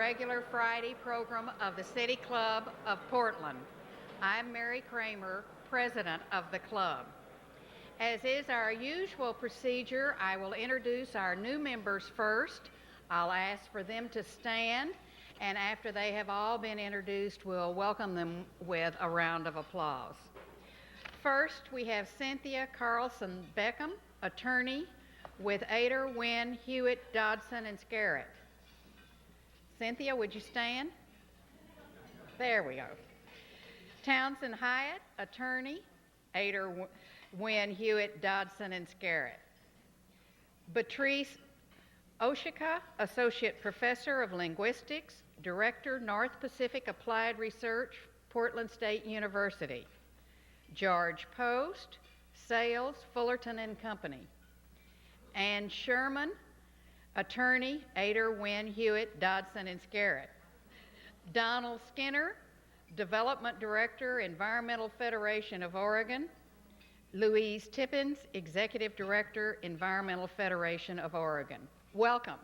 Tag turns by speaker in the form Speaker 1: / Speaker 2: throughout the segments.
Speaker 1: regular Friday program of the City Club of Portland. I'm Mary Kramer, president of the club. As is our usual procedure, I will introduce our new members first. I'll ask for them to stand, and after they have all been introduced, we'll welcome them with a round of applause. First, we have Cynthia Carlson Beckham, attorney with Ader, Wynn, Hewitt, Dodson, and Scarrett. Cynthia, would you stand? There we go. Townsend Hyatt, attorney, Ader, Wynn, Hewitt, Dodson, and Scarrett. Patrice Oshika, associate professor of linguistics, director, North Pacific Applied Research, Portland State University. George Post, sales, Fullerton and Company. Ann Sherman, attorney, Ader, Wynn, Hewitt, Dodson, and Scarrett. Donald Skinner, development director, Environmental Federation of Oregon. Louise Tippins, executive director, Environmental Federation of Oregon. Welcome.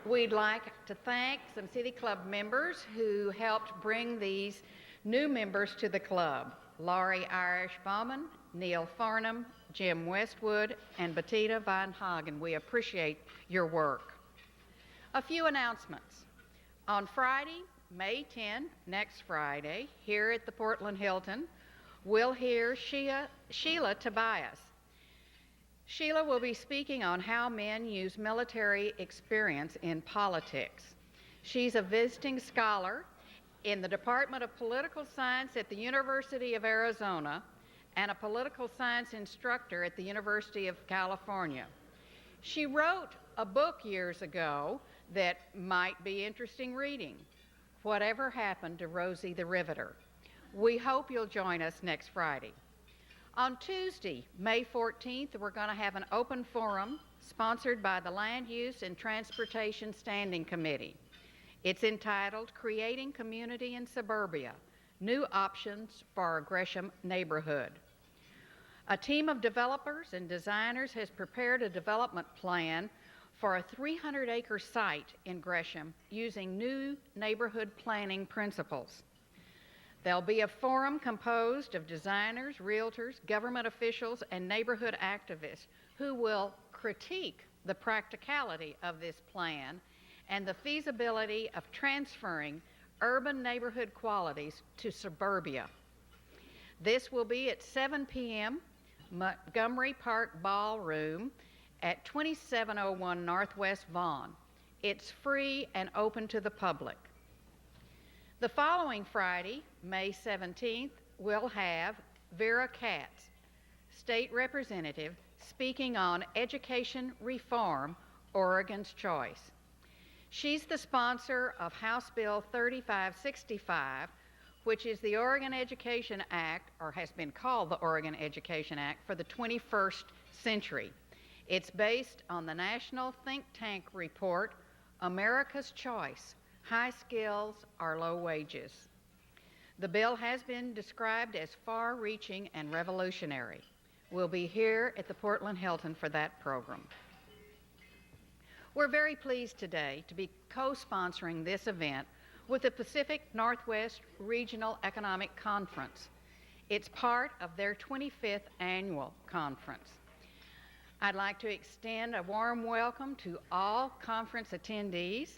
Speaker 1: We'd like to thank some City Club members who helped bring these new members to the club. Laurie Irish Bauman, Neil Farnham, Jim Westwood, and Bettina Van Hagen. We appreciate your work. A few announcements. On Friday, May 10, next Friday, here at the Portland Hilton, we'll hear Sheila Tobias. Sheila will be speaking on how men use military experience in politics. She's a visiting scholar in the Department of Political Science at the University of Arizona and a political science instructor at the University of California. She wrote a book years ago that might be interesting reading, Whatever Happened to Rosie the Riveter. We hope you'll join us next Friday. On Tuesday, May 14th, we're going to have an open forum sponsored by the Land Use and Transportation Standing Committee. It's entitled Creating Community in Suburbia, New Options for Our Gresham Neighborhood. A team of developers and designers has prepared a development plan for a 300-acre site in Gresham using new neighborhood planning principles. There'll be a forum composed of designers, realtors, government officials, and neighborhood activists who will critique the practicality of this plan and the feasibility of transferring urban neighborhood qualities to suburbia. This will be at 7 p.m. Montgomery Park Ballroom at 2701 Northwest Vaughn. It's free and open to the public. The following Friday, May 17th, we'll have Vera Katz, State Representative, speaking on Education Reform, Oregon's Choice. She's the sponsor of House Bill 3565, which is the Oregon Education Act, or has been called the Oregon Education Act, for the 21st century. It's based on the national think tank report, America's Choice, High Skills or Low Wages. The bill has been described as far-reaching and revolutionary. We'll be here at the Portland Hilton for that program. We're very pleased today to be co-sponsoring this event with the Pacific Northwest Regional Economic Conference. It's part of their 25th annual conference. I'd like to extend a warm welcome to all conference attendees,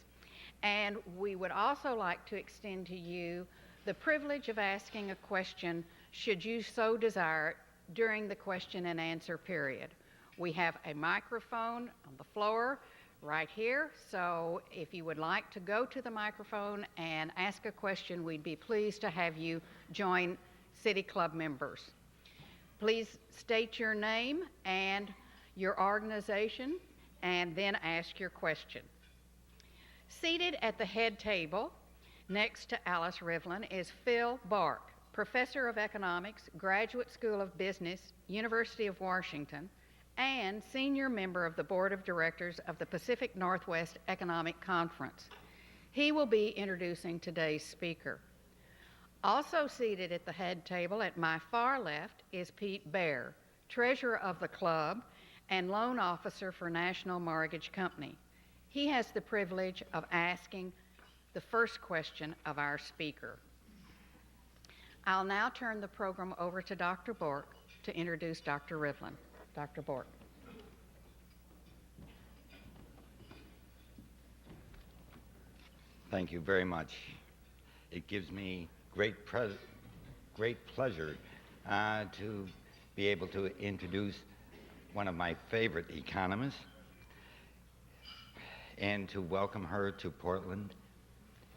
Speaker 1: and we would also like to extend to you the privilege of asking a question, should you so desire, during the question and answer period. We have a microphone on the floor right here, so if you would like to go to the microphone and ask a question, we'd be pleased to have you join City Club members. Please state your name and your organization, and then ask your question. Seated at the head table next to Alice Rivlin is Phil Bark, Professor of Economics, Graduate School of Business, University of Washington, and Senior Member of the Board of Directors of the Pacific Northwest Economic Conference. He will be introducing today's speaker. Also seated at the head table at my far left is Pete Baer, treasurer of the club, and loan officer for National Mortgage Company. He has the privilege of asking the first question of our speaker. I'll now turn the program over to Dr. Bork to introduce Dr. Rivlin. Dr. Bork.
Speaker 2: Thank you very much. It gives me great pleasure to be able to introduce one of my favorite economists and to welcome her to Portland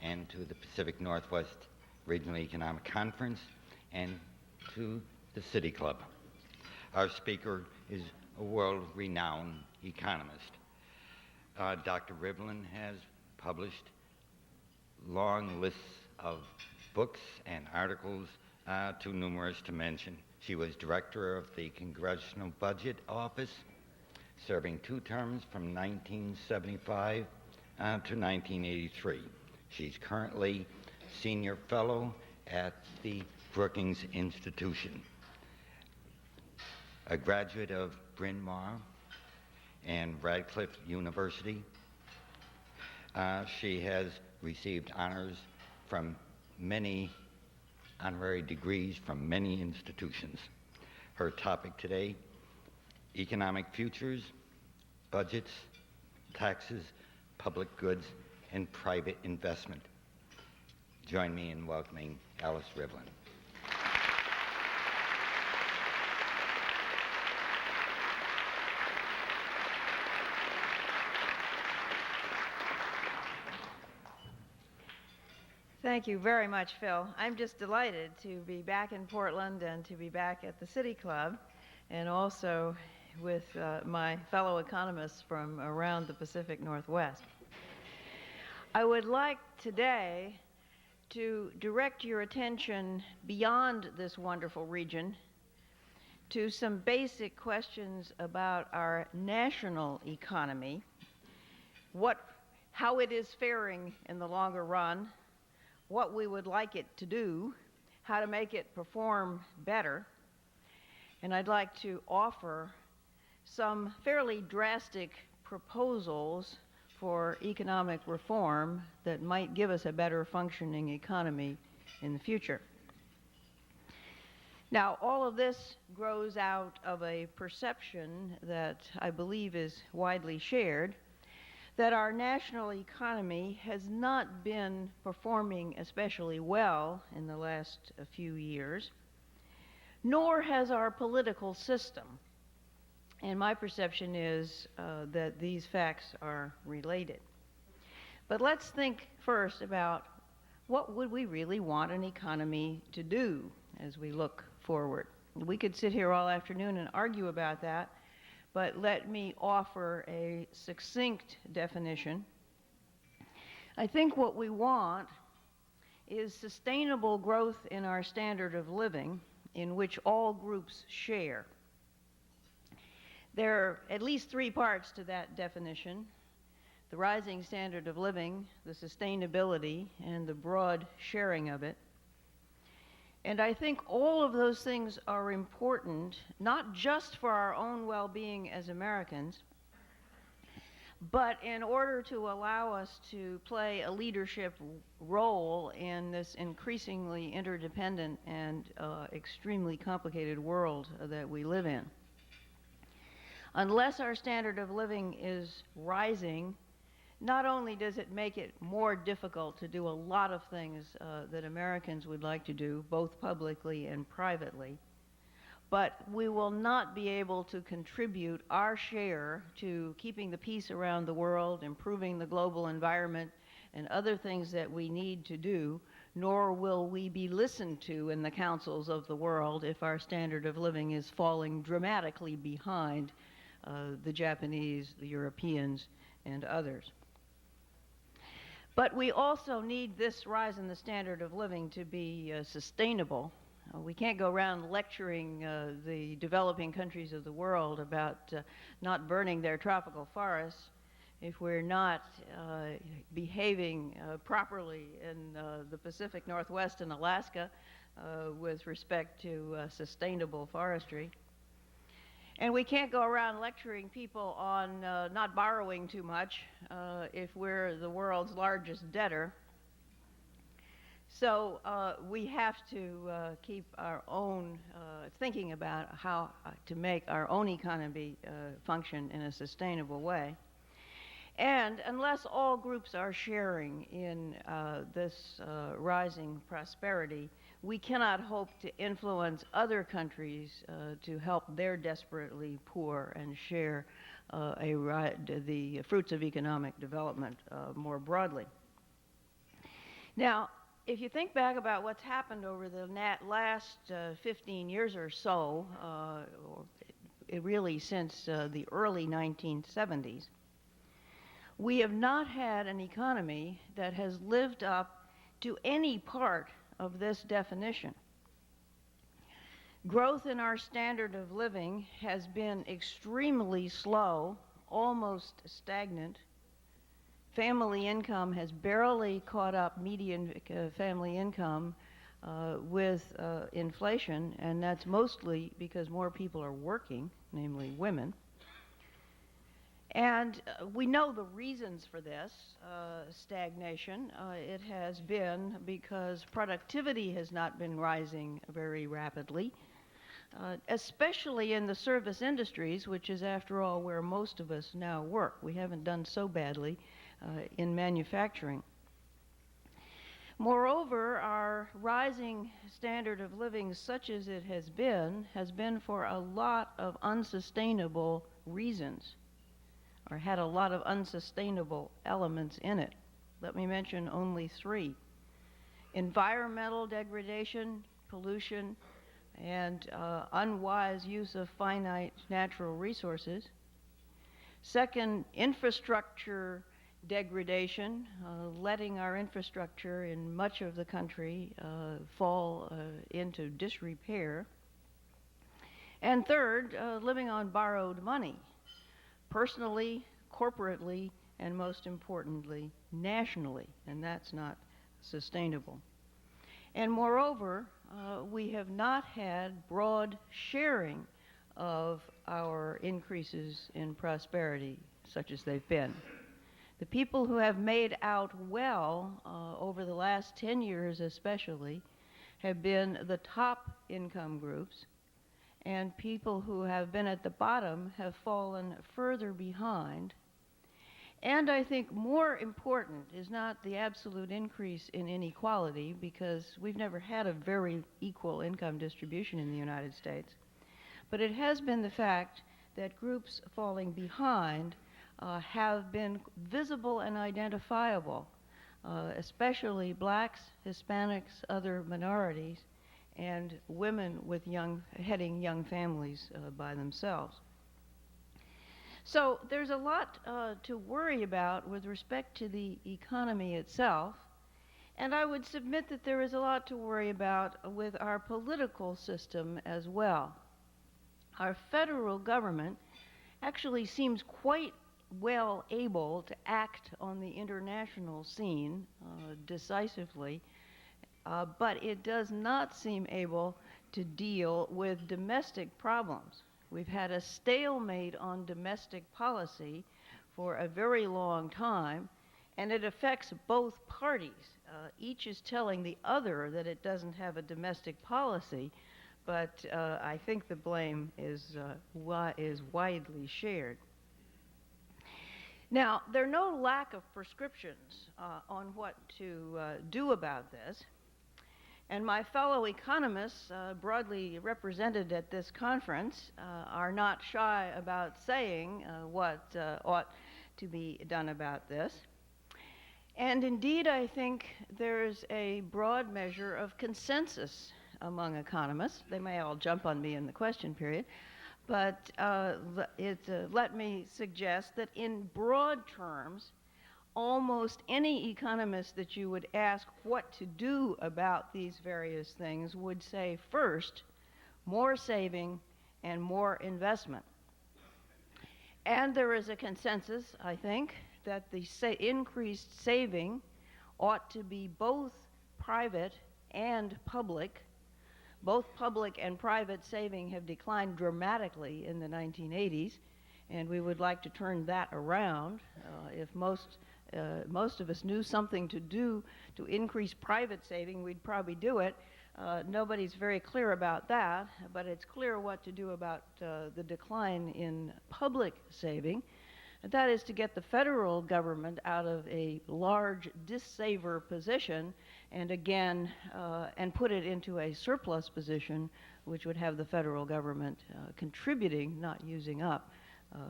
Speaker 2: and to the Pacific Northwest Regional Economic Conference and to the City Club. Our speaker is a world-renowned economist. Dr. Rivlin has published long lists of books and articles, too numerous to mention. She was director of the Congressional Budget Office, serving 2 terms from 1975 to 1983. She's currently senior fellow at the Brookings Institution. A graduate of Bryn Mawr and Radcliffe University, she has received honors from many honorary degrees from many institutions. Her topic today, economic futures, budgets, taxes, public goods, and private investment. Join me in welcoming Alice Rivlin.
Speaker 3: Thank you very much, Phil. I'm just delighted to be back in Portland and to be back at the City Club, and also with my fellow economists from around the Pacific Northwest. I would like today to direct your attention beyond this wonderful region to some basic questions about our national economy, how it is faring in the longer run, what we would like it to do, how to make it perform better, and I'd like to offer some fairly drastic proposals for economic reform that might give us a better functioning economy in the future. Now, all of this grows out of a perception that I believe is widely shared, that our national economy has not been performing especially well in the last few years, nor has our political system. And my perception is that these facts are related. But let's think first about what would we really want an economy to do as we look forward. We could sit here all afternoon and argue about that, but let me offer a succinct definition. I think what we want is sustainable growth in our standard of living in which all groups share. There are at least 3 parts to that definition: the rising standard of living, the sustainability, and the broad sharing of it. And I think all of those things are important, not just for our own well-being as Americans, but in order to allow us to play a leadership role in this increasingly interdependent and extremely complicated world that we live in. Unless our standard of living is rising, not only does it make it more difficult to do a lot of things that Americans would like to do, both publicly and privately, but we will not be able to contribute our share to keeping the peace around the world, improving the global environment, and other things that we need to do, nor will we be listened to in the councils of the world if our standard of living is falling dramatically behind the Japanese, the Europeans, and others. But we also need this rise in the standard of living to be sustainable. We can't go around lecturing the developing countries of the world about not burning their tropical forests if we're not behaving properly in the Pacific Northwest and Alaska with respect to sustainable forestry. And we can't go around lecturing people on not borrowing too much if we're the world's largest debtor. So we have to keep our own thinking about how to make our own economy function in a sustainable way. And unless all groups are sharing in this rising prosperity, we cannot hope to influence other countries to help their desperately poor and share the fruits of economic development more broadly. Now, if you think back about what's happened over the last 15 years or so, really since the early 1970s, we have not had an economy that has lived up to any part of this definition. Growth in our standard of living has been extremely slow, almost stagnant. Family income has barely caught up median family income with inflation, and that's mostly because more people are working, namely women. And we know the reasons for this stagnation. It has been because productivity has not been rising very rapidly, especially in the service industries, which is, after all, where most of us now work. We haven't done so badly in manufacturing. Moreover, our rising standard of living, such as it has been for a lot of unsustainable reasons, or had a lot of unsustainable elements in it. Let me mention only three: environmental degradation, pollution, and unwise use of finite natural resources. Second, infrastructure degradation, letting our infrastructure in much of the country fall into disrepair. And third, living on borrowed money, personally, corporately, and most importantly, nationally, and that's not sustainable. And moreover, we have not had broad sharing of our increases in prosperity, such as they've been. The people who have made out well over the last 10 years especially have been the top income groups, and people who have been at the bottom have fallen further behind. And I think more important is not the absolute increase in inequality, because we've never had a very equal income distribution in the United States, but it has been the fact that groups falling behind have been visible and identifiable, especially blacks, Hispanics, other minorities, and women with heading young families by themselves. So there's a lot to worry about with respect to the economy itself, and I would submit that there is a lot to worry about with our political system as well. Our federal government actually seems quite well able to act on the international scene decisively, but it does not seem able to deal with domestic problems. We've had a stalemate on domestic policy for a very long time, and it affects both parties. Each is telling the other that it doesn't have a domestic policy, but I think the blame is widely shared. Now, there are no lack of prescriptions on what to do about this, and my fellow economists, broadly represented at this conference, are not shy about saying what ought to be done about this. And indeed, I think there's a broad measure of consensus among economists. They may all jump on me in the question period, but let me suggest that in broad terms, almost any economist that you would ask what to do about these various things would say, first, more saving and more investment. And there is a consensus, I think, that the increased saving ought to be both private and public, Both public and private saving have declined dramatically in the 1980s, and we would like to turn that around. If most of us knew something to do to increase private saving, we'd probably do it. Nobody's very clear about that, but it's clear what to do about the decline in public saving. And that is to get the federal government out of a large dissaver position and again, and put it into a surplus position, which would have the federal government contributing, not using up,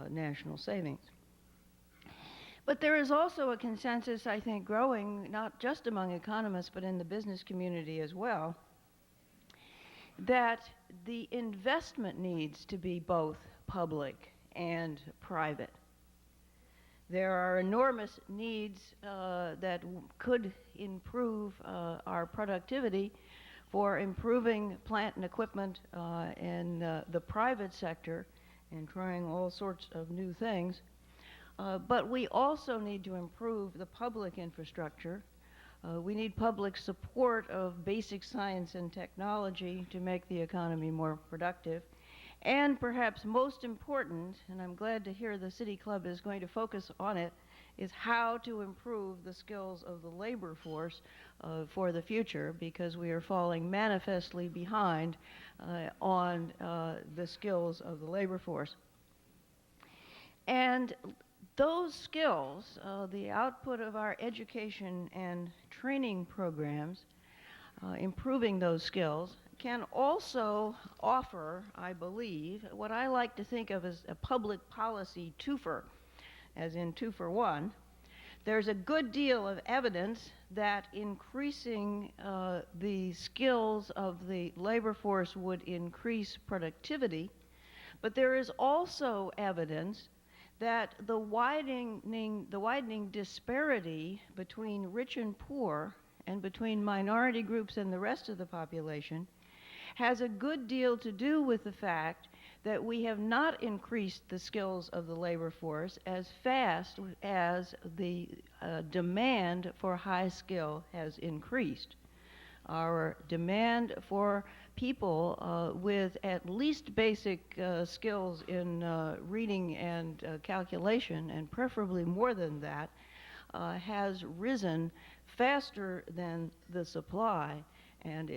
Speaker 3: national savings. But there is also a consensus, I think, growing, not just among economists, but in the business community as well, that the investment needs to be both public and private. There are enormous needs that could improve our productivity for improving plant and equipment in the private sector and trying all sorts of new things. But we also need to improve the public infrastructure. We need public support of basic science and technology to make the economy more productive. And perhaps most important, and I'm glad to hear the City Club is going to focus on it, is how to improve the skills of the labor force for the future, because we are falling manifestly behind on the skills of the labor force. And those skills, the output of our education and training programs, improving those skills, can also offer, I believe, what I like to think of as a public policy twofer, as in 2 for 1. There's a good deal of evidence that increasing the skills of the labor force would increase productivity, but there is also evidence that the widening disparity between rich and poor and between minority groups and the rest of the population has a good deal to do with the fact that we have not increased the skills of the labor force as fast as the demand for high skill has increased. Our demand for people with at least basic skills in reading and calculation, and preferably more than that, has risen faster than the supply. And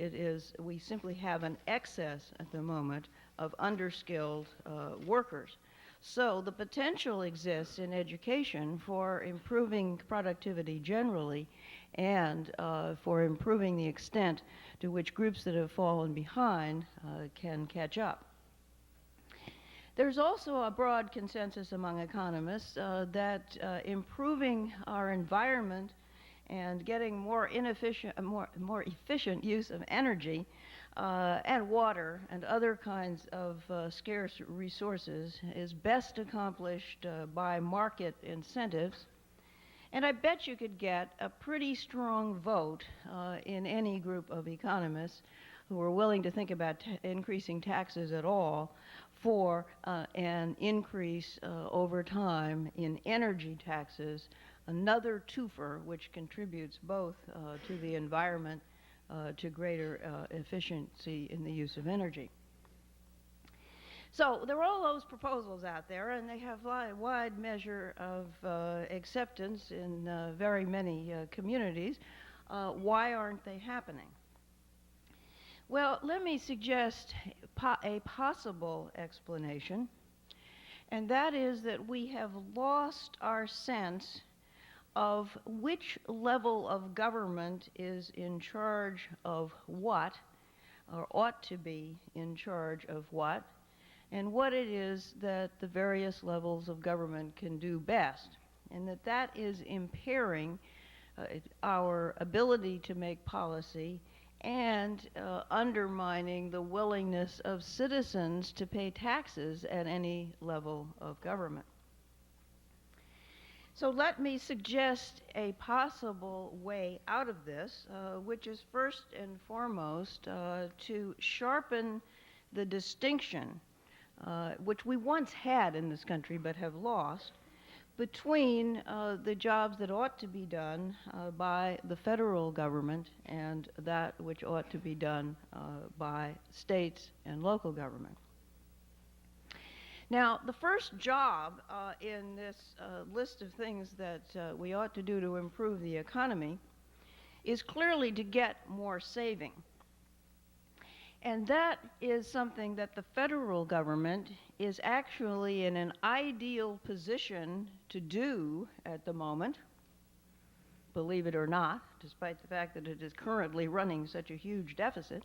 Speaker 3: we simply have an excess at the moment of underskilled workers. So the potential exists in education for improving productivity generally and for improving the extent to which groups that have fallen behind can catch up. There's also a broad consensus among economists that improving our environment and getting more efficient use of energy and water and other kinds of scarce resources is best accomplished by market incentives. And I bet you could get a pretty strong vote in any group of economists who are willing to think about increasing taxes at all for an increase over time in energy taxes, another twofer which contributes both to the environment, to greater efficiency in the use of energy. So there are all those proposals out there, and they have a wide measure of acceptance in very many communities. Why aren't they happening? Well, let me suggest a possible explanation, and that is that we have lost our sense of which level of government is in charge of what, or ought to be in charge of what, and what it is that the various levels of government can do best, and that is impairing our ability to make policy and undermining the willingness of citizens to pay taxes at any level of government. So let me suggest a possible way out of this, which is first and foremost to sharpen the distinction, which we once had in this country but have lost, between the jobs that ought to be done by the federal government and that which ought to be done by states and local government. Now, the first job in this list of things that we ought to do to improve the economy is clearly to get more saving. And that is something that the federal government is actually in an ideal position to do at the moment, believe it or not, despite the fact that it is currently running such a huge deficit.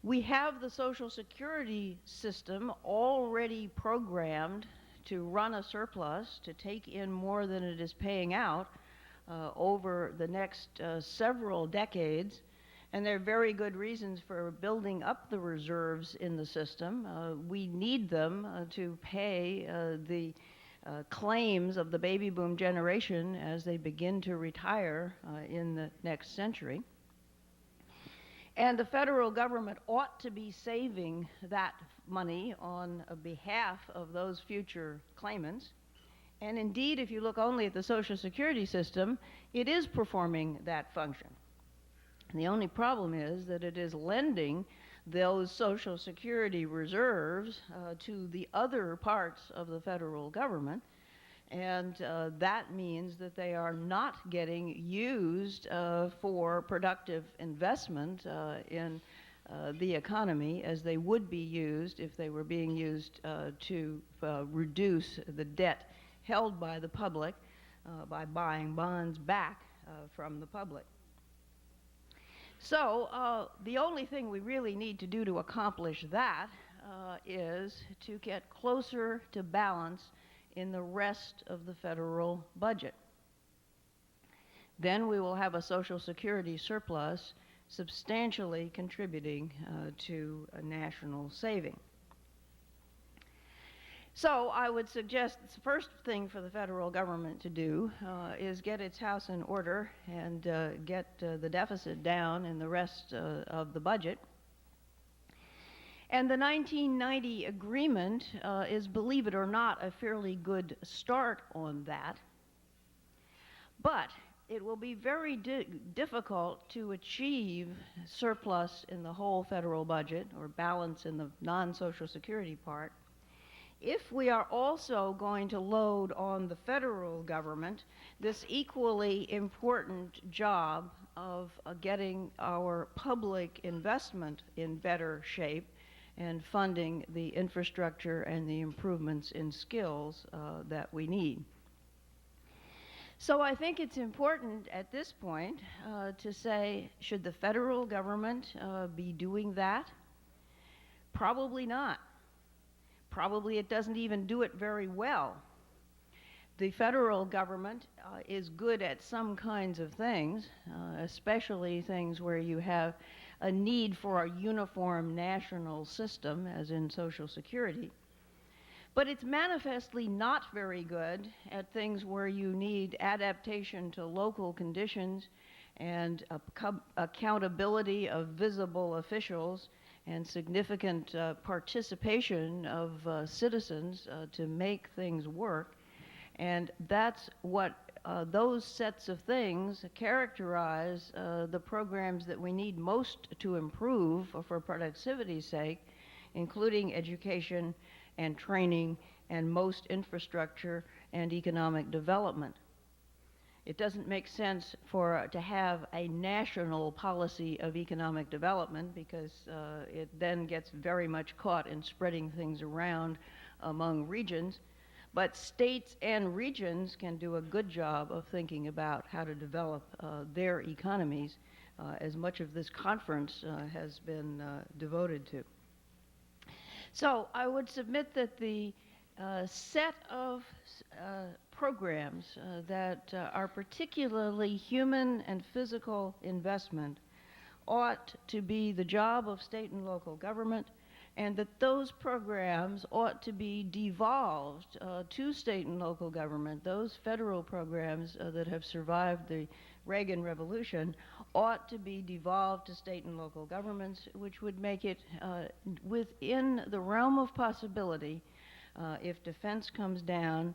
Speaker 3: We have the Social Security system already programmed to run a surplus, to take in more than it is paying out over the next several decades. And there are very good reasons for building up the reserves in the system. We need them to pay the claims of the baby boom generation as they begin to retire in the next century. And the federal government ought to be saving that money on behalf of those future claimants. And indeed, if you look only at the Social Security system, it is performing that function. The only problem is that it is lending those Social Security reserves to the other parts of the federal government, and that means that they are not getting used for productive investment in the economy as they would be used if they were being used to reduce the debt held by the public by buying bonds back from the public. So the only thing we really need to do to accomplish that is to get closer to balance in the rest of the federal budget. Then we will have a Social Security surplus substantially contributing to a national saving. So I would suggest the first thing for the federal government to do is get its house in order and get the deficit down in the rest of the budget. And the 1990 agreement is, believe it or not, a fairly good start on that. But it will be very difficult to achieve surplus in the whole federal budget or balance in the non-Social Security part if we are also going to load on the federal government this equally important job of getting our public investment in better shape and funding the infrastructure and the improvements in skills that we need. So I think it's important at this point to say, should the federal government be doing that? Probably not. Probably it doesn't even do it very well. The federal government is good at some kinds of things, especially things where you have a need for a uniform national system, as in Social Security. But it's manifestly not very good at things where you need adaptation to local conditions and accountability of visible officials and significant participation of citizens to make things work. And that's what those sets of things characterize the programs that we need most to improve for productivity's sake, including education and training and most infrastructure and economic development. It doesn't make sense to have a national policy of economic development because it then gets very much caught in spreading things around among regions. But states and regions can do a good job of thinking about how to develop their economies, as much of this conference has been devoted to. So I would submit that the set of programs that are particularly human and physical investment ought to be the job of state and local government, and that those programs ought to be devolved to state and local government. Those federal programs that have survived the Reagan Revolution ought to be devolved to state and local governments, which would make it within the realm of possibility if defense comes down,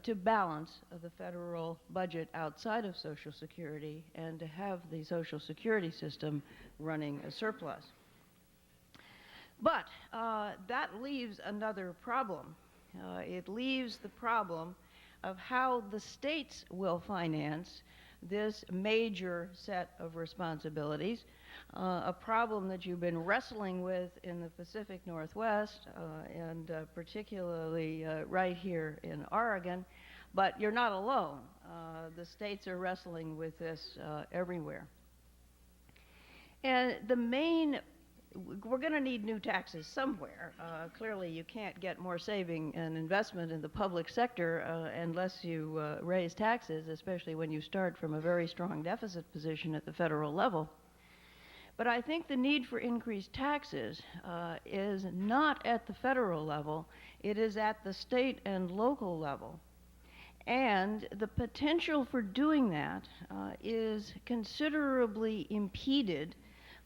Speaker 3: to balance the federal budget outside of Social Security and to have the Social Security system running a surplus. But that leaves another problem. It leaves the problem of how the states will finance this major set of responsibilities, a problem that you've been wrestling with in the Pacific Northwest and particularly right here in Oregon, but you're not alone. The states are wrestling with this everywhere. And we're going to need new taxes somewhere. Clearly, you can't get more saving and investment in the public sector unless you raise taxes, especially when you start from a very strong deficit position at the federal level. But I think the need for increased taxes is not at the federal level, it is at the state and local level. And the potential for doing that is considerably impeded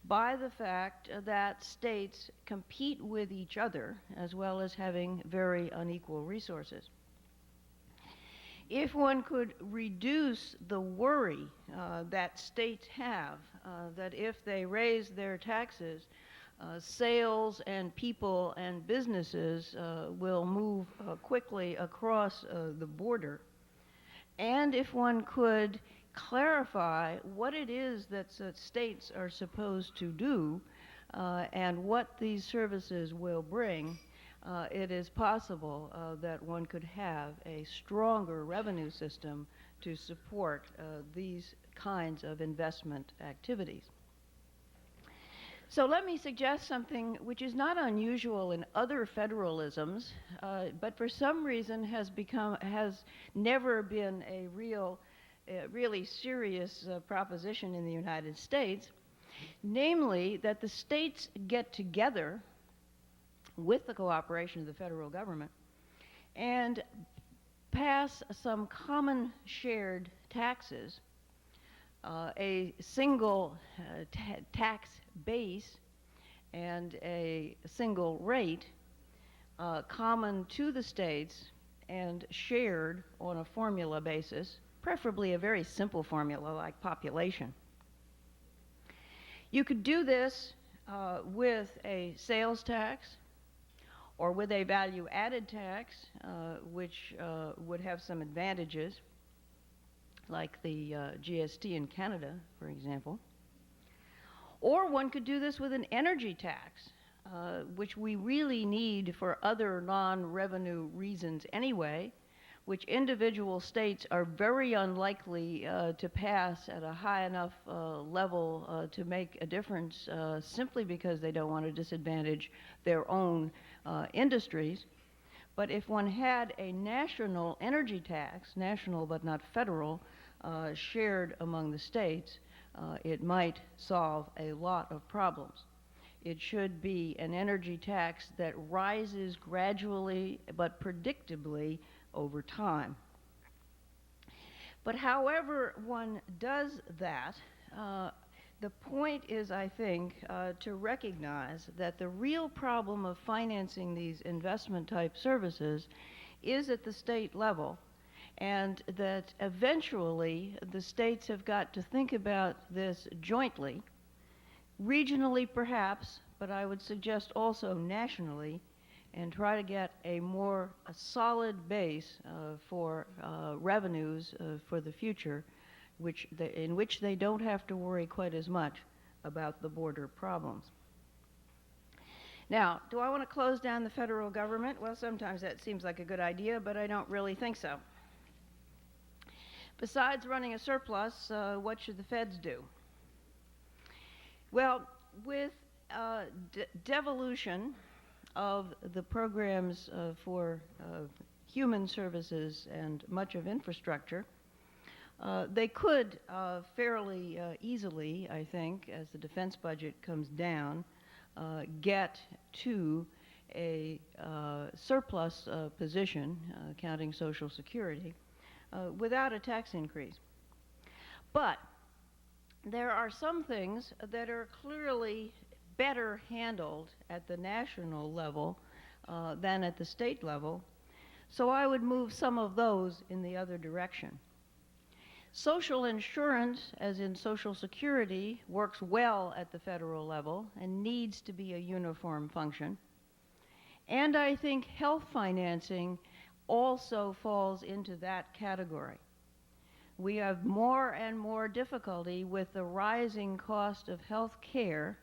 Speaker 3: by the fact that states compete with each other as well as having very unequal resources. If one could reduce the worry that states have that if they raise their taxes, sales and people and businesses will move quickly across the border, and if one could clarify what it is that states are supposed to do and what these services will bring, it is possible that one could have a stronger revenue system to support these kinds of investment activities. So let me suggest something which is not unusual in other federalisms, but for some reason has never been a really serious proposition in the United States, namely that the states get together with the cooperation of the federal government and pass some common shared taxes, a single tax base and a single rate common to the states and shared on a formula basis, preferably a very simple formula like population. You could do this with a sales tax or with a value-added tax, which would have some advantages, like the GST in Canada, for example. Or one could do this with an energy tax, which we really need for other non-revenue reasons anyway, which individual states are very unlikely to pass at a high enough level to make a difference simply because they don't want to disadvantage their own industries. But if one had a national energy tax, national but not federal, shared among the states, it might solve a lot of problems. It should be an energy tax that rises gradually but predictably over time. But however one does that, the point is, I think, to recognize that the real problem of financing these investment type services is at the state level, and that eventually the states have got to think about this jointly, regionally perhaps, but I would suggest also nationally, and try to get a solid base for revenues for the future, in which they don't have to worry quite as much about the border problems. Now, do I want to close down the federal government? Well, sometimes that seems like a good idea, but I don't really think so. Besides running a surplus, what should the feds do? Well, with devolution of the programs for human services and much of infrastructure, they could fairly easily, I think, as the defense budget comes down, get to a surplus position, counting Social Security, without a tax increase. But there are some things that are clearly better handled at the national level than at the state level. So I would move some of those in the other direction. Social insurance, as in Social Security, works well at the federal level and needs to be a uniform function. And I think health financing also falls into that category. We have more and more difficulty with the rising cost of health care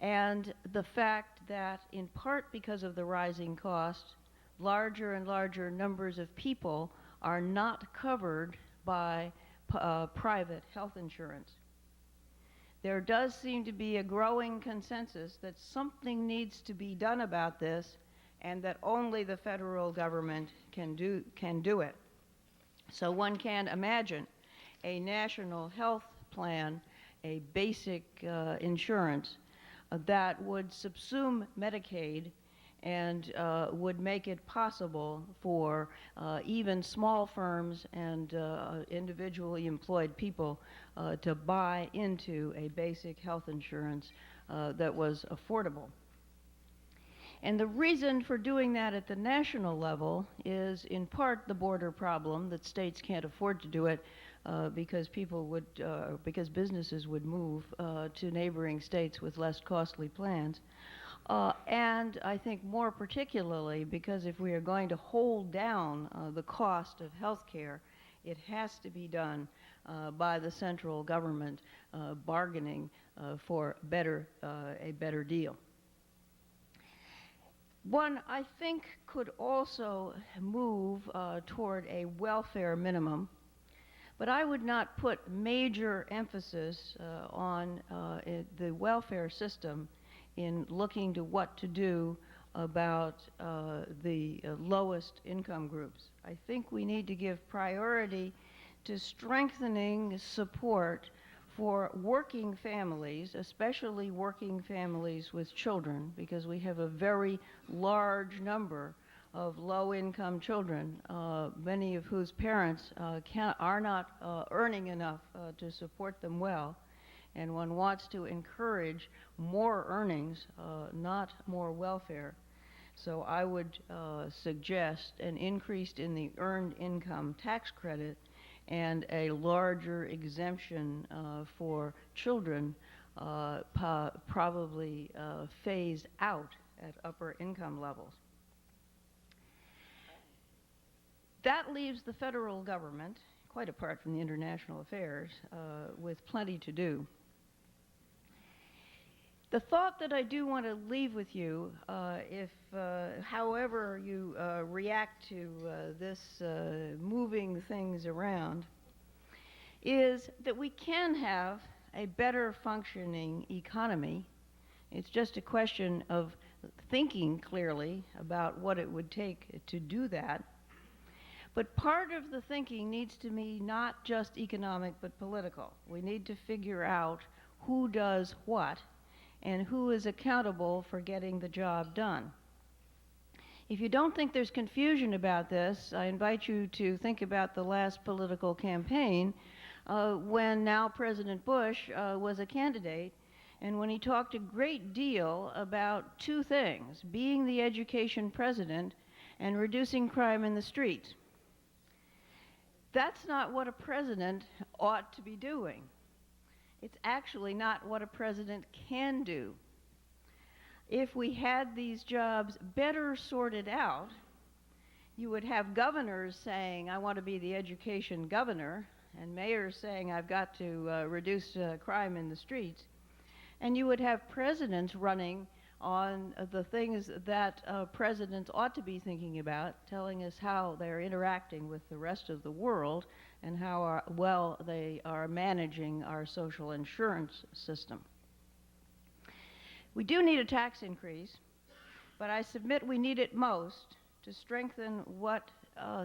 Speaker 3: and the fact that, in part because of the rising cost, larger and larger numbers of people are not covered by private health insurance. There does seem to be a growing consensus that something needs to be done about this and that only the federal government can do it. So one can imagine a national health plan, a basic insurance that would subsume Medicaid and would make it possible for even small firms and individually employed people to buy into a basic health insurance that was affordable. And the reason for doing that at the national level is in part the border problem, that states can't afford to do it because businesses would move to neighboring states with less costly plans. And I think more particularly because if we are going to hold down the cost of health care, it has to be done by the central government bargaining for a better deal. One, I think, could also move toward a welfare minimum, but I would not put major emphasis on the welfare system in looking to what to do about the lowest income groups. I think we need to give priority to strengthening support for working families, especially working families with children, because we have a very large number of low-income children, many of whose parents are not earning enough to support them well. And one wants to encourage more earnings, not more welfare. So I would suggest an increase in the earned income tax credit and a larger exemption for children, probably phased out at upper income levels. That leaves the federal government, quite apart from the international affairs, with plenty to do. The thought that I do want to leave with you, however you react to this moving things around, is that we can have a better functioning economy. It's just a question of thinking clearly about what it would take to do that. But part of the thinking needs to be not just economic but political. We need to figure out who does what and who is accountable for getting the job done. If you don't think there's confusion about this, I invite you to think about the last political campaign when now President Bush was a candidate, and when he talked a great deal about two things: being the education president and reducing crime in the streets. That's not what a president ought to be doing. It's actually not what a president can do. If we had these jobs better sorted out, you would have governors saying, I want to be the education governor, and mayors saying, I've got to reduce crime in the streets. And you would have presidents running on the things that presidents ought to be thinking about, telling us how they're interacting with the rest of the world and how well they are managing our social insurance system. We do need a tax increase, but I submit we need it most to strengthen what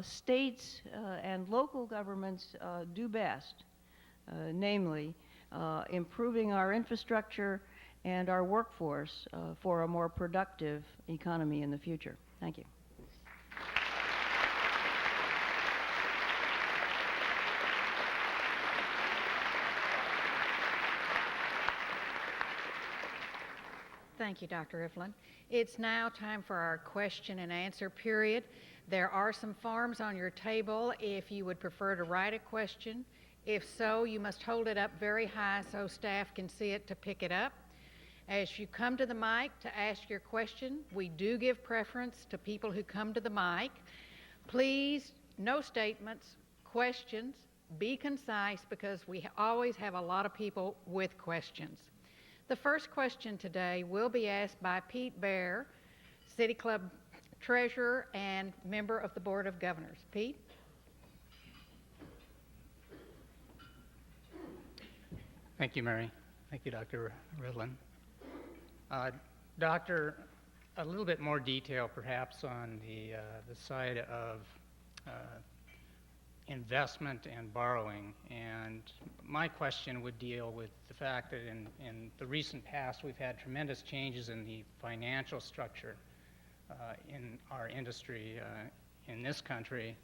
Speaker 3: states and local governments do best, namely improving our infrastructure and our workforce for a more productive economy in the future. Thank you.
Speaker 1: Thank you, Dr. Rivlin. It's now time for our question and answer period. There are some forms on your table if you would prefer to write a question. If so, you must hold it up very high so staff can see it to pick it up. As you come to the mic to ask your question, we do give preference to people who come to the mic. Please, no statements, questions, be concise because we always have a lot of people with questions. The first question today will be asked by Pete Bear, City Club Treasurer and member of the Board of Governors. Pete?
Speaker 4: Thank you, Mary. Thank you, Dr. Rivlin. Doctor, a little bit more detail perhaps on the side of investment and borrowing. And my question would deal with the fact that in the recent past we've had tremendous changes in the financial structure in our industry in this country.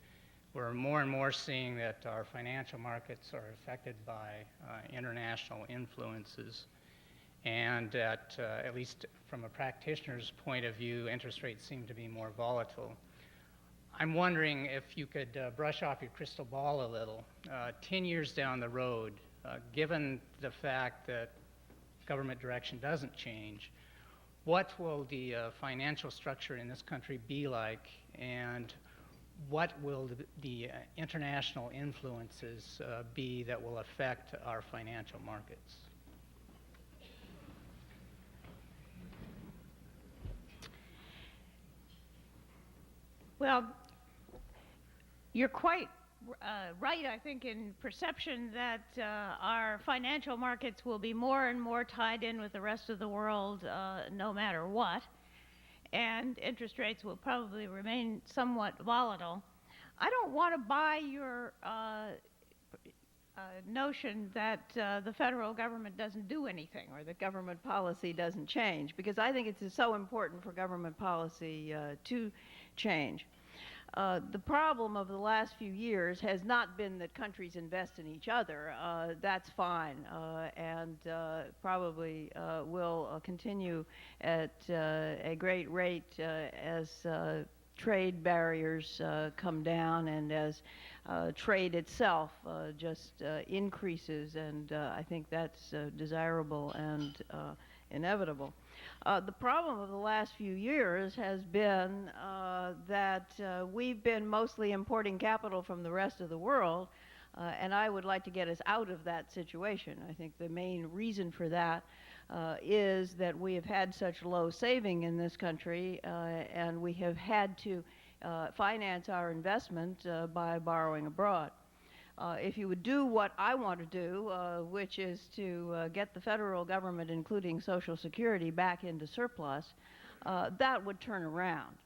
Speaker 4: We're more and more seeing that our financial markets are affected by international influences, and that, at least from a practitioner's point of view, interest rates seem to be more volatile. I'm wondering if you could brush off your crystal ball a little. 10 years down the road, given the fact that government direction doesn't change, what will the financial structure in this country be like, and what will the international influences be that will affect our financial markets?
Speaker 3: Well, you're quite right, I think, in perception that our financial markets will be more and more tied in with the rest of the world no matter what, and interest rates will probably remain somewhat volatile. I don't want to buy your notion that the federal government doesn't do anything or that government policy doesn't change, because I think it's so important for government policy to change. The problem of the last few years has not been that countries invest in each other. That's fine, and probably will continue at a great rate as trade barriers come down and as trade itself just increases, and I think that's desirable and inevitable. The problem of the last few years has been that we've been mostly importing capital from the rest of the world, and I would like to get us out of that situation. I think the main reason for that is that we have had such low saving in this country, and we have had to finance our investment by borrowing abroad. If you would do what I want to do, which is to get the federal government, including Social Security, back into surplus, that would turn around.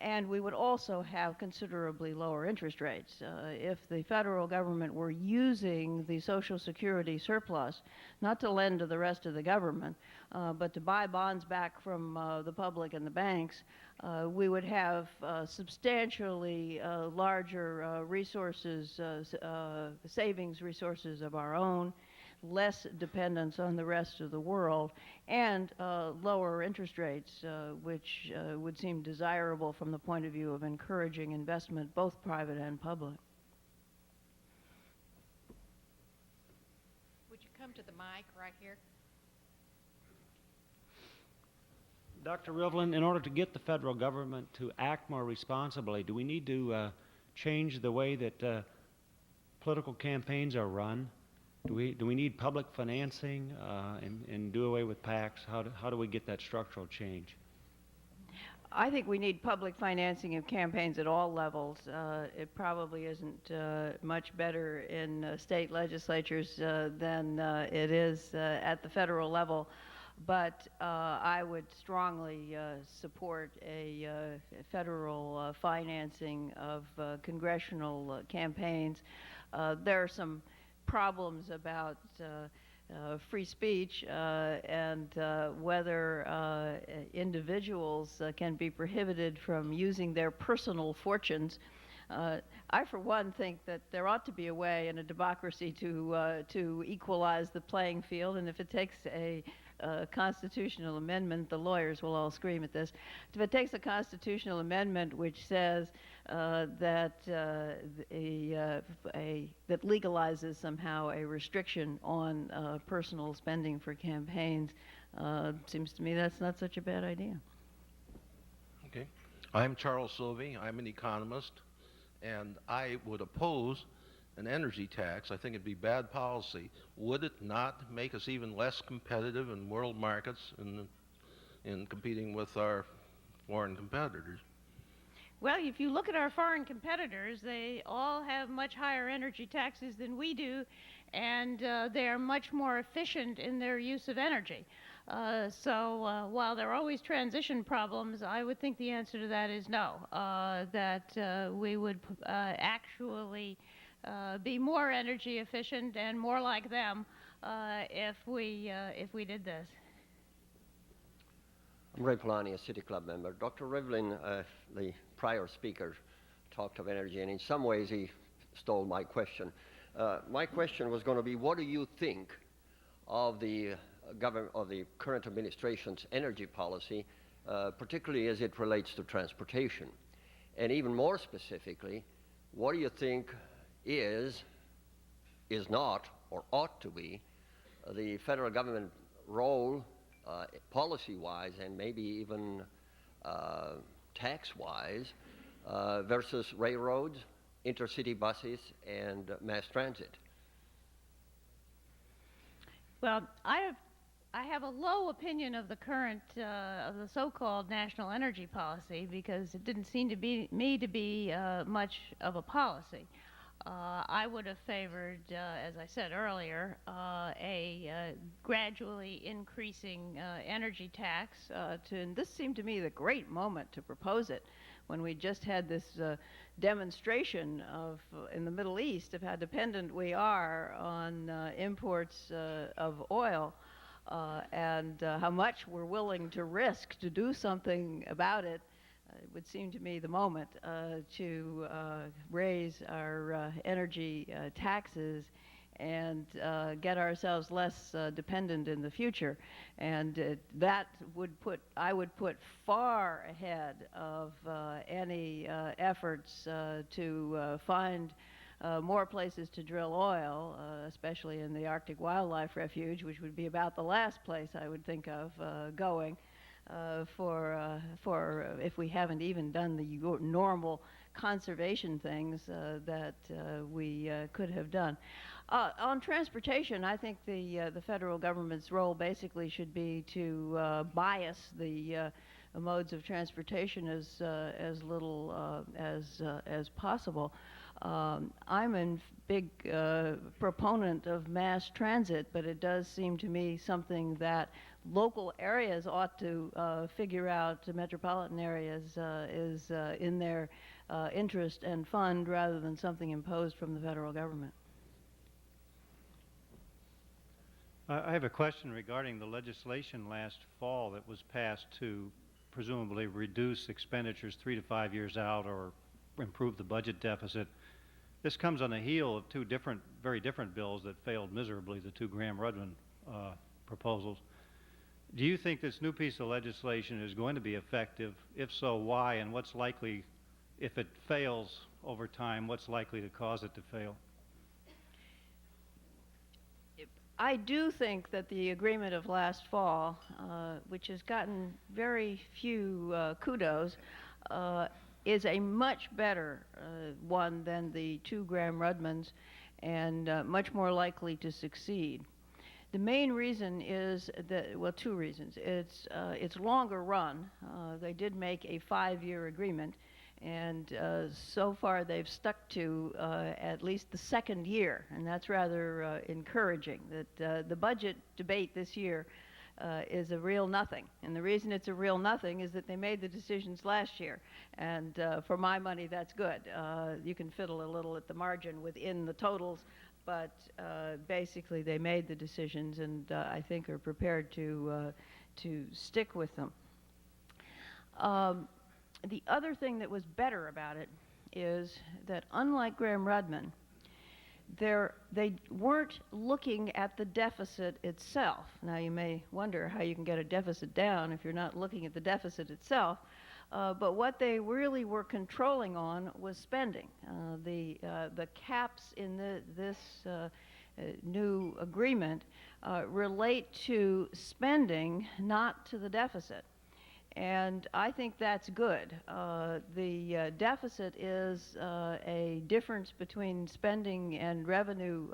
Speaker 3: And we would also have considerably lower interest rates. If the federal government were using the Social Security surplus, not to lend to the rest of the government, but to buy bonds back from the public and the banks, we would have substantially larger resources, savings resources of our own, less dependence on the rest of the world, and lower interest rates, which would seem desirable from the point of view of encouraging investment, both private and public.
Speaker 1: Would you come to the mic right here?
Speaker 5: Dr. Rivlin, in order to get the federal government to act more responsibly, do we need to change the way that political campaigns are run? Do we need public financing and do away with PACs? How do we get that structural change?
Speaker 3: I think we need public financing of campaigns at all levels. It probably isn't much better in state legislatures than it is at the federal level. But I would strongly support a federal financing of congressional campaigns. There are some problems about free speech and whether individuals can be prohibited from using their personal fortunes. I, for one, think that there ought to be a way in a democracy to equalize the playing field, and if it takes a constitutional amendment, the lawyers will all scream at this, if it takes a constitutional amendment which says that legalizes somehow a restriction on personal spending for campaigns, seems to me that's not such a bad idea.
Speaker 6: Okay. I'm Charles Sylvie. I'm an economist, and I would oppose an energy tax. I think it'd be bad policy. Would it not make us even less competitive in world markets in competing with our foreign competitors?
Speaker 7: Well, if you look at our foreign competitors, they all have much higher energy taxes than we do, and they are much more efficient in their use of energy. So while there are always transition problems, I would think the answer to that is no, that we would actually be more energy efficient and more like them if we did this.
Speaker 8: I'm Ray Polanyi, a City Club member. Dr. Rivlin, the prior speaker, talked of energy, and in some ways he stole my question. My question was going to be, what do you think of the current administration's energy policy, particularly as it relates to transportation? And even more specifically, what do you think is not, or ought to be, the federal government role policy-wise and maybe even tax-wise versus railroads, intercity buses, and mass transit?
Speaker 7: Well, I have a low opinion of the current, of the so-called national energy policy, because it didn't seem to me to be much of a policy. I would have favored, as I said earlier, a gradually increasing energy tax. And this seemed to me the great moment to propose it, when we just had this demonstration in the Middle East of how dependent we are on imports of oil and how much we're willing to risk to do something about it. It would seem to me the moment to raise our energy taxes and get ourselves less dependent in the future. And that I would put far ahead of any efforts to find more places to drill oil, especially in the Arctic Wildlife Refuge, which would be about the last place I would think of going. For if we haven't even done the normal conservation things that we could have done. On transportation, I think the federal government's role basically should be to bias the modes of transportation as little as possible. I'm a big proponent of mass transit, but it does seem to me something that local areas ought to figure out. The metropolitan areas is in their interest and fund, rather than something imposed from the federal government.
Speaker 5: I have a question regarding the legislation last fall that was passed to presumably reduce expenditures 3 to 5 years out or improve the budget deficit. This comes on the heel of two very different bills that failed miserably, the two Graham-Rudman proposals. Do you think this new piece of legislation is going to be effective? If so, why? And what's likely, if it fails over time, what's likely to cause it to fail?
Speaker 3: I do think that the agreement of last fall, which has gotten very few kudos, is a much better one than the two Graham-Rudmans, and much more likely to succeed. The main reason is that, well, two reasons. It's longer run. They did make a 5-year agreement, and so far they've stuck to at least the second year, and that's rather encouraging. That the budget debate this year is a real nothing, and the reason it's a real nothing is that they made the decisions last year, and for my money that's good. You can fiddle a little at the margin within the totals, but basically they made the decisions, and I think are prepared to stick with them. The other thing that was better about it is that, unlike Graham-Rudman, they weren't looking at the deficit itself. Now, you may wonder how you can get a deficit down if you're not looking at the deficit itself. But what they really were controlling on was spending. The caps in this new agreement relate to spending, not to the deficit. And I think that's good. The deficit is a difference between spending and revenue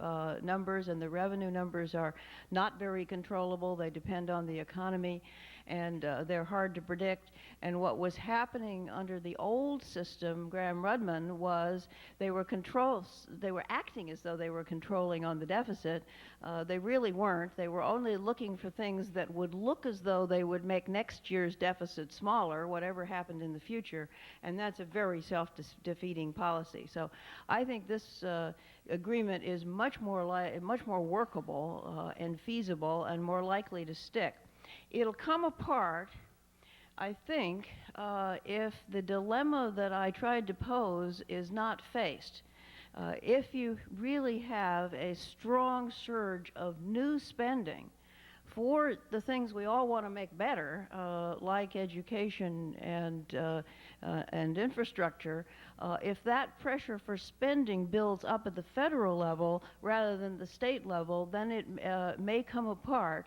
Speaker 3: numbers, and the revenue numbers are not very controllable. They depend on the economy, and they're hard to predict. And what was happening under the old system, Graham-Rudman, was they were acting as though they were controlling on the deficit. They really weren't. They were only looking for things that would look as though they would make next year's deficit smaller, whatever happened in the future, and that's a very self-defeating policy. So I think this agreement is much more workable and feasible and more likely to stick. It'll come apart, I think, if the dilemma that I tried to pose is not faced. If you really have a strong surge of new spending for the things we all want to make better, like education and infrastructure, if that pressure for spending builds up at the federal level rather than the state level, then it may come apart.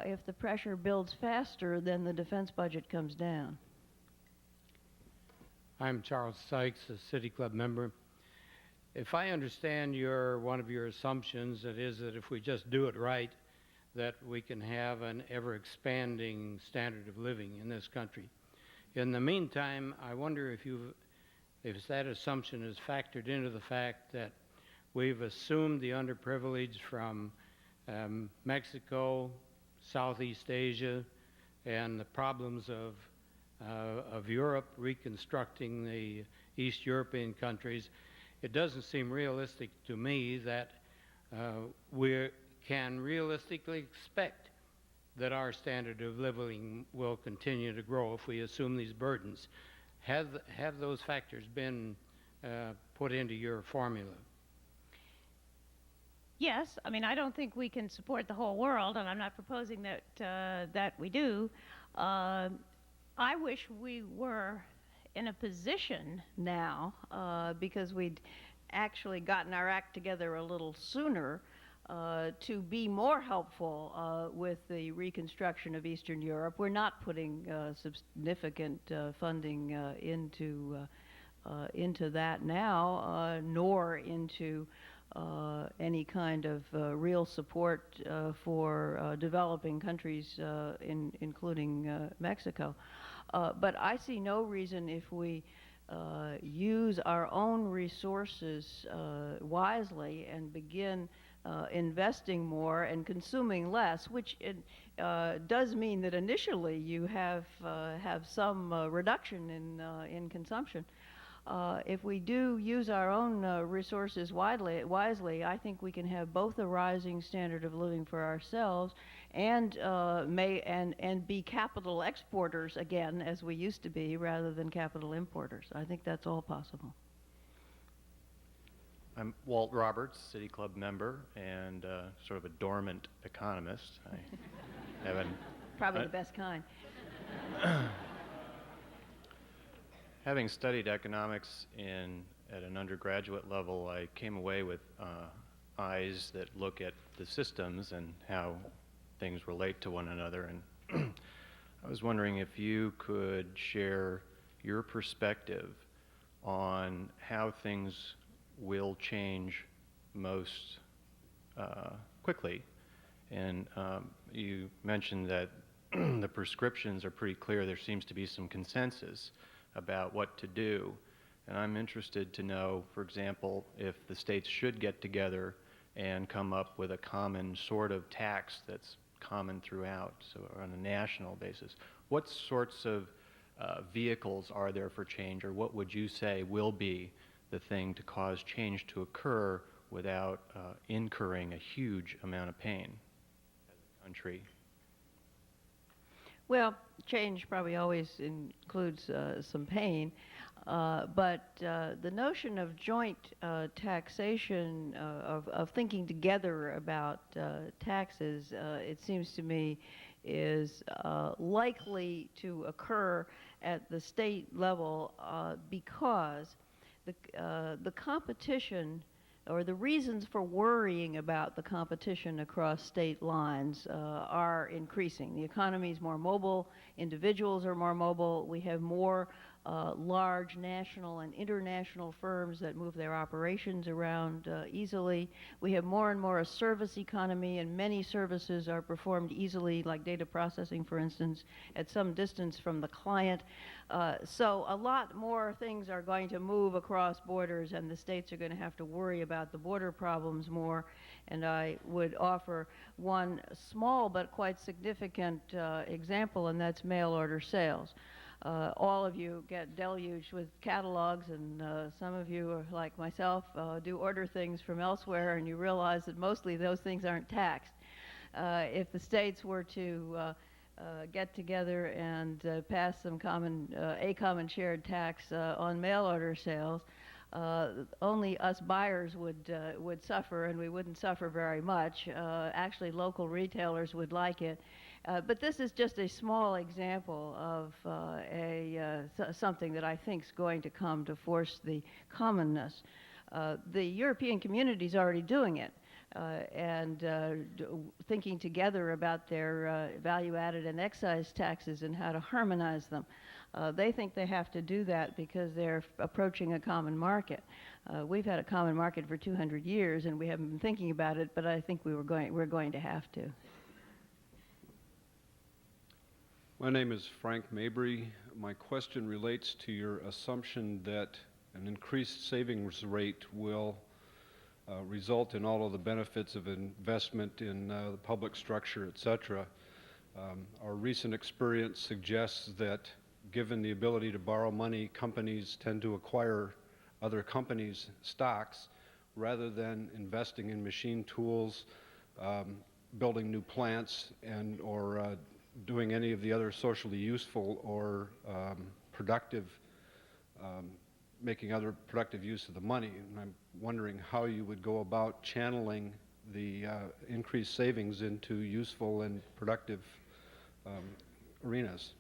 Speaker 3: If the pressure builds faster, then the defense budget comes down.
Speaker 9: I'm Charles Sykes, a City Club member. If I understand one of your assumptions, it is that if we just do it right, that we can have an ever-expanding standard of living in this country. In the meantime, I wonder if that assumption is factored into the fact that we've assumed the underprivileged from Mexico, Southeast Asia, and the problems of Europe, reconstructing the East European countries. It doesn't seem realistic to me that we can realistically expect that our standard of living will continue to grow if we assume these burdens. Have those factors been put into your formula?
Speaker 7: Yes, I mean, I don't think we can support the whole world, and I'm not proposing that we do. I wish we were in a position now, because we'd actually gotten our act together a little sooner, to be more helpful with the reconstruction of Eastern Europe. We're not putting significant funding into that now, nor into any kind of real support for developing countries, including Mexico. But I see no reason, if we use our own resources wisely and begin investing more and consuming less, which does mean that initially you have some reduction in consumption. If we do use our own resources wisely, I think we can have both a rising standard of living for ourselves and be capital exporters again, as we used to be, rather than capital importers. I think that's all possible.
Speaker 10: I'm Walt Roberts, City Club member, and sort of a dormant economist. I haven't
Speaker 3: Probably the best kind.
Speaker 10: Having studied economics at an undergraduate level, I came away with eyes that look at the systems and how things relate to one another. And I was wondering if you could share your perspective on how things will change most quickly. And you mentioned that the prescriptions are pretty clear. There seems to be some consensus about what to do. And I'm interested to know, for example, if the states should get together and come up with a common sort of tax that's common throughout, so on a national basis. What sorts of vehicles are there for change, or what would you say will be the thing to cause change to occur without incurring a huge amount of pain as a country?
Speaker 3: Well, change probably always includes some pain, but the notion of joint taxation, of thinking together about taxes, it seems to me, is likely to occur at the state level because the competition or the reasons for worrying about the competition across state lines are increasing. The economy is more mobile, individuals are more mobile, we have more large national and international firms that move their operations around easily. We have more and more a service economy, and many services are performed easily, like data processing, for instance, at some distance from the client. So a lot more things are going to move across borders, and the states are going to have to worry about the border problems more. And I would offer one small but quite significant example, and that's mail order sales. All of you get deluged with catalogs, and some of you, are, like myself, do order things from elsewhere, and you realize that mostly those things aren't taxed. If the states were to get together and pass some a common shared tax on mail order sales, only us buyers would suffer, and we wouldn't suffer very much. Actually, local retailers would like it. But this is just a small example of something that I think is going to come to force the commonness. The European community is already doing it and thinking together about their value-added and excise taxes and how to harmonize them. They think they have to do that because they're approaching a common market. We've had a common market for 200 years, and we haven't been thinking about it, but I think we're going to have to.
Speaker 11: My name is Frank Mabry. My question relates to your assumption that an increased savings rate will result in all of the benefits of investment in the public structure, etc. Our recent experience suggests that given the ability to borrow money, companies tend to acquire other companies' stocks rather than investing in machine tools, building new plants, or doing any of the other socially useful or productive, making other productive use of the money. And I'm wondering how you would go about channeling the increased savings into useful and productive arenas.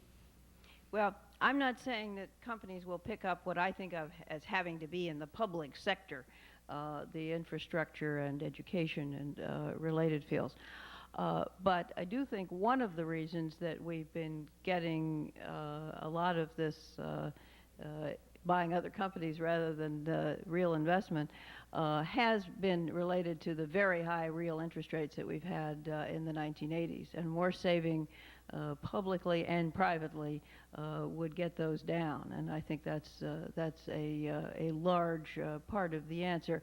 Speaker 3: Well, I'm not saying that companies will pick up what I think of as having to be in the public sector, the infrastructure and education and related fields. But I do think one of the reasons that we've been getting a lot of this buying other companies rather than real investment has been related to the very high real interest rates that we've had in the 1980s. And more saving publicly and privately would get those down. And I think that's a large part of the answer.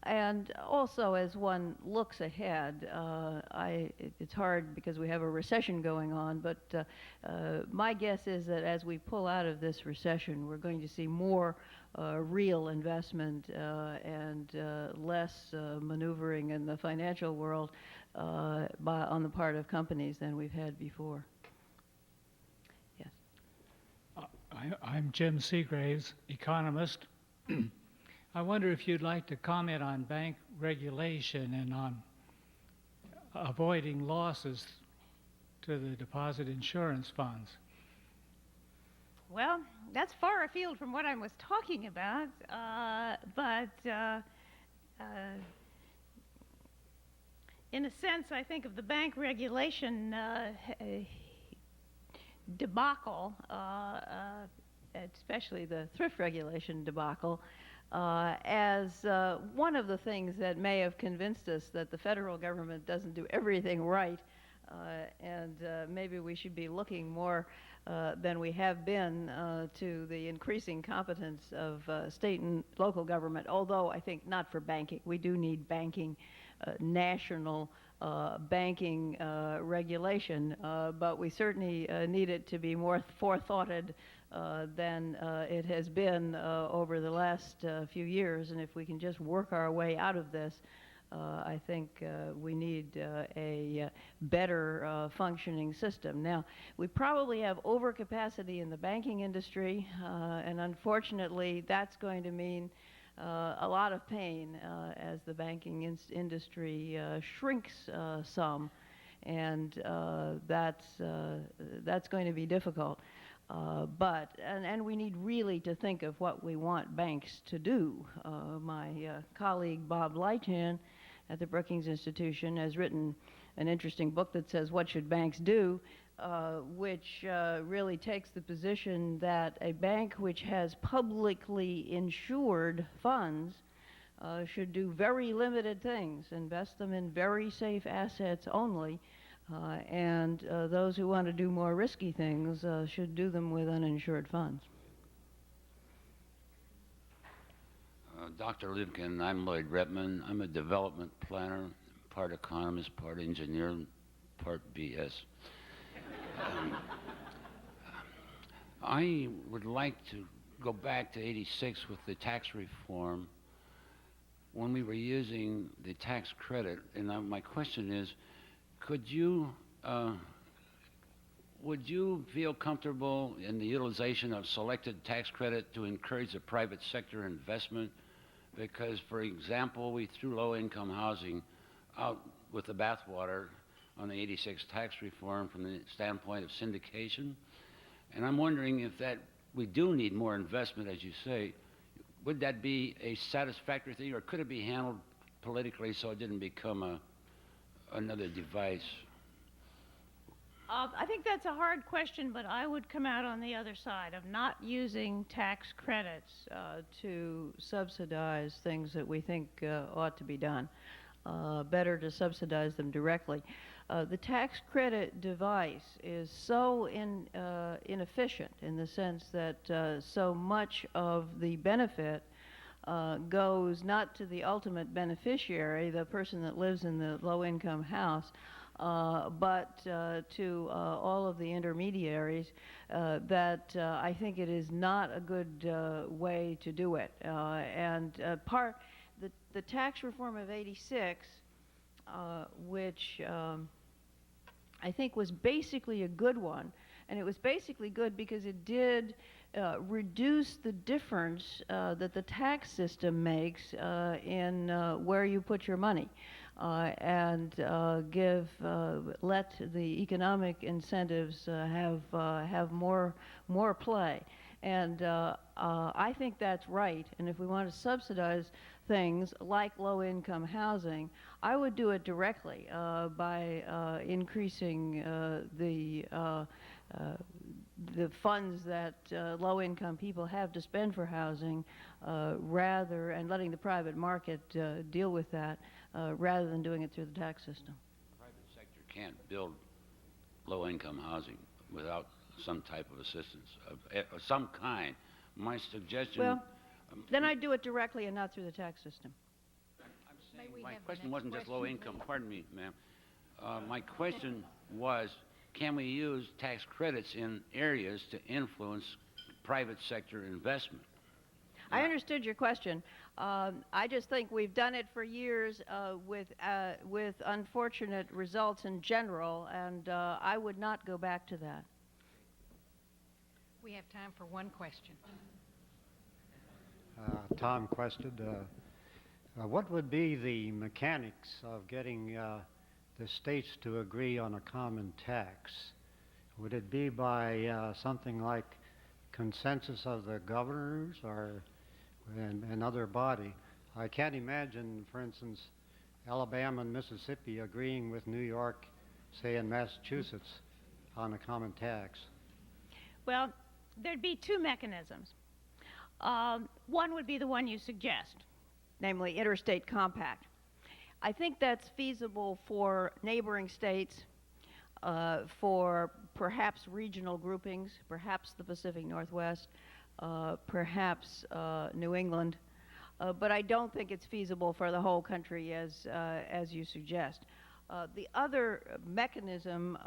Speaker 3: And also, as one looks ahead, it's hard because we have a recession going on, but my guess is that as we pull out of this recession, we're going to see more real investment and less maneuvering in the financial world on the part of companies than we've had before. Yes.
Speaker 12: I'm Jim Seagraves, economist. I wonder if you'd like to comment on bank regulation and on avoiding losses to the deposit insurance funds.
Speaker 7: Well, that's far afield from what I was talking about, but in a sense, I think of the bank regulation debacle,
Speaker 3: especially the thrift regulation debacle, as one of the things that may have convinced us that the federal government doesn't do everything right, and maybe we should be looking more than we have been to the increasing competence of state and local government, although I think not for banking. We do need banking, national banking regulation, but we certainly need it to be more forethoughted than it has been over the last few years. And if we can just work our way out of this, I think we need a better functioning system. Now, we probably have overcapacity in the banking industry, and unfortunately, that's going to mean a lot of pain as the banking industry shrinks some, and that's going to be difficult. And we need really to think of what we want banks to do. My colleague Bob Lighthand at the Brookings Institution has written an interesting book that says, "What Should Banks Do?" Which really takes the position that a bank which has publicly insured funds should do very limited things, invest them in very safe assets only, and those who want to do more risky things should do them with uninsured funds.
Speaker 13: Dr. Lipkin, I'm Lloyd Repman. I'm a development planner, part economist, part engineer, part BS. I would like to go back to '86 with the tax reform when we were using the tax credit. And my question is, would you feel comfortable in the utilization of selected tax credit to encourage the private sector investment? Because, for example, we threw low-income housing out with the bathwater on the '86 tax reform from the standpoint of syndication. And I'm wondering if that we do need more investment, as you say, would that be a satisfactory thing, or could it be handled politically so it didn't become another device?
Speaker 7: I think that's a hard question, but I would come out on the other side of not using tax credits
Speaker 3: To subsidize things that we think ought to be done. Better to subsidize them directly. The tax credit device is so inefficient in the sense that so much of the benefit goes not to the ultimate beneficiary, the person that lives in the low-income house, but to all of the intermediaries, that I think it is not a good way to do it. The tax reform of '86, which I think was basically a good one, and it was basically good because it did reduce the difference that the tax system makes in where you put your money, and let the economic incentives have more play. And I think that's right. And if we want to subsidize things like low-income housing, I would do it directly by increasing the funds that low-income people have to spend for housing, and letting the private market deal with that, rather than doing it through the tax system.
Speaker 13: The private sector can't build low-income housing without some type of assistance of some kind. My suggestion...
Speaker 3: Well, then I'd do it directly and not through the tax system.
Speaker 13: I'm saying my question wasn't just low income. Pardon me, ma'am. My question was, can we use tax credits in areas to influence private sector investment?
Speaker 3: I understood your question. I just think we've done it for years with unfortunate results in general, and I would not go back to that.
Speaker 1: We have time for one question.
Speaker 14: Tom questioned, what would be the mechanics of getting the states to agree on a common tax? Would it be by something like consensus of the governors or another body? I can't imagine, for instance, Alabama and Mississippi agreeing with New York, say, and Massachusetts on a common tax.
Speaker 7: Well, there'd be two mechanisms. One would be the one you suggest,
Speaker 3: namely interstate compact. I think that's feasible for neighboring states, for perhaps regional groupings, perhaps the Pacific Northwest, perhaps New England, but I don't think it's feasible for the whole country as you suggest. The other mechanism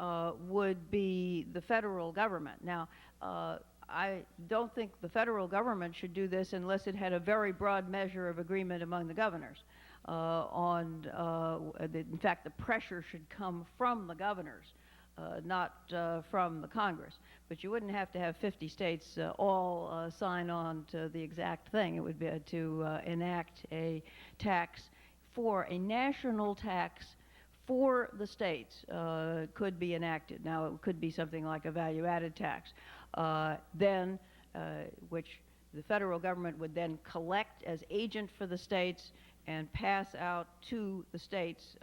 Speaker 3: would be the federal government. Now, I don't think the federal government should do this unless it had a very broad measure of agreement among the governors. in fact, the pressure should come from the governors, not from the Congress. But you wouldn't have to have 50 states all sign on to the exact thing. It would be to enact a tax for a national tax for the states could be enacted. Now, it could be something like a value-added tax, which the federal government would then collect as agent for the states and pass out to the states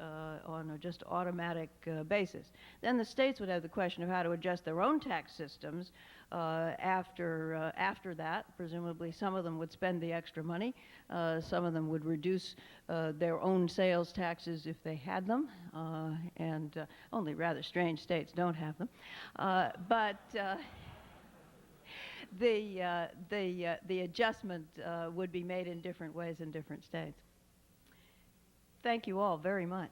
Speaker 3: on a just automatic basis. Then the states would have the question of how to adjust their own tax systems after that. Presumably some of them would spend the extra money. Some of them would reduce their own sales taxes if they had them, and only rather strange states don't have them. The adjustment would be made in different ways in different states. Thank you all very much.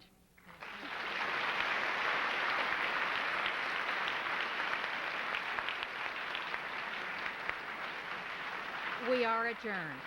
Speaker 1: We are adjourned.